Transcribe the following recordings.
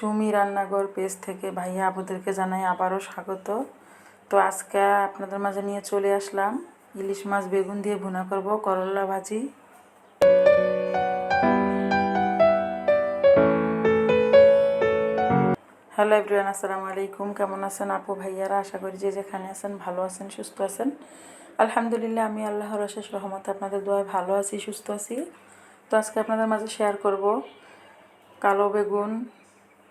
সুমি রান্নাঘর পেজ থেকে ভাইয়া আপুদেরকে জানাই আবারও স্বাগত। তো আজকে আপনাদের মাঝে নিয়ে চলে আসলাম ইলিশ মাছ বেগুন দিয়ে ভুনা করব, করলা ভাজি। হ্যালো এভরিওয়ান, আসসালামু আলাইকুম। কেমন আছেন আপু ভাইয়ারা? আশা করি যে যেখানে আছেন ভালো আছেন, সুস্থ আছেন। আলহামদুলিল্লাহ, আমি আল্লাহর অশেষ রহমতে আপনাদের দোয়ায় ভালো আছি, সুস্থ আছি। তো আজকে আপনাদের মাঝে শেয়ার করব কালো বেগুন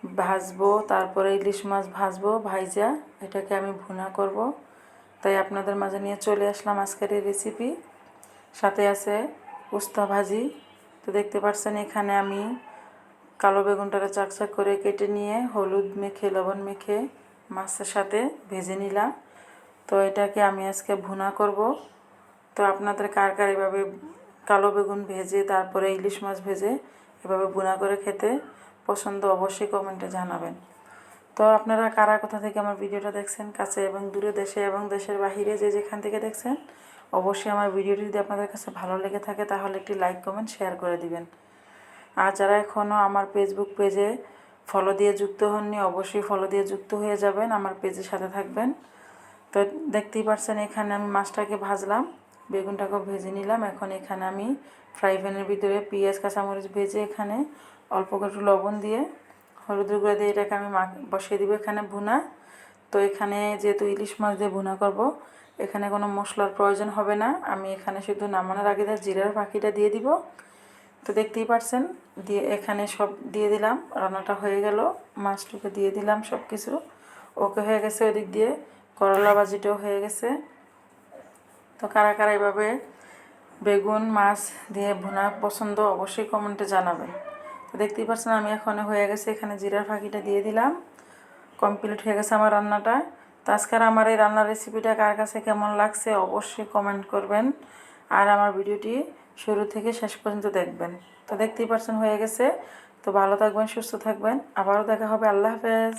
ভাজবো, তারপরে ইলিশ মাছ ভাজবো, ভাইজা এটাকে আমি ভুনা করব। তাই আপনাদের মাঝে নিয়ে চলে আসলাম আজকের এই রেসিপি। সাথে আছে উস্তা ভাজি। তো দেখতে পাচ্ছেন এখানে আমি কালো বেগুনটাকে চাকচাক করে কেটে নিয়ে হলুদ মেখে লবণ মেখে মাছের সাথে ভেজে নিলাম। তো এটাকে আমি আজকে ভুনা করব। তো আপনাদের কার কার এভাবে কালো বেগুন ভেজে তারপরে ইলিশ মাছ ভেজে এভাবে ভুনা করে খেতে পছন্দ, অবশ্যই কমেন্টে জানাবেন। তো আপনারা কারা কোথা থেকে আমার ভিডিওটা দেখছেন, কাছে এবং দূরে, দেশে এবং দেশের বাহিরে যে যেখান থেকে দেখছেন, অবশ্যই আমার ভিডিওটি যদি আপনাদের কাছে ভালো লেগে থাকে তাহলে একটি লাইক কমেন্ট শেয়ার করে দিবেন। আর যারা এখনও আমার ফেসবুক পেজে ফলো দিয়ে যুক্ত হননি, অবশ্যই ফলো দিয়ে যুক্ত হয়ে যাবেন, আমার পেজের সাথে থাকবেন। তো দেখতেই পাচ্ছেন এখানে আমি মাছটাকে ভাজলাম, বেগুনটাকেও ভেজে নিলাম। এখন এখানে আমি ফ্রাই প্যানের ভিতরে পেঁয়াজ কাঁচামরিচ ভেজে এখানে অল্প একটু লবণ দিয়ে হলুদের গুঁড়া দিয়ে এটাকে আমি বসিয়ে দিব এখানে ভুনা। তো এখানে যেহেতু ইলিশ মাছ দিয়ে ভুনা করব, এখানে কোনো মশলার প্রয়োজন হবে না। আমি এখানে শুধু নামানোর আগে জিরার ফাঁকিটা দিয়ে দিব। তো দেখতেই পাচ্ছেন দিয়ে এখানে সব দিয়ে দিলাম, রান্নাটা হয়ে গেল, মাছটুকে দিয়ে দিলাম, সব কিছু ওকে হয়ে গেছে। ওদিক দিয়ে করলা ভাজিটাও হয়ে গেছে। তো কারা কারা এভাবে বেগুন মাছ দিয়ে ভুনা পছন্দ, অবশ্যই কমেন্টে জানাবেন। তো দেখতেই পাচ্ছেন আমি এখন হয়ে গেছে, এখানে জিরার ফাঁকিটা দিয়ে দিলাম, কমপ্লিট হয়ে গেছে আমার রান্নাটা। তো আজকের আমার এই রান্নার রেসিপিটা কার কাছে কেমন লাগছে অবশ্যই কমেন্ট করবেন, আর আমার ভিডিওটি শুরু থেকে শেষ পর্যন্ত দেখবেন। তো দেখতেই পাচ্ছেন হয়ে গেছে। তো ভালো থাকবেন, সুস্থ থাকবেন, আবারও দেখা হবে। আল্লাহ হাফেজ।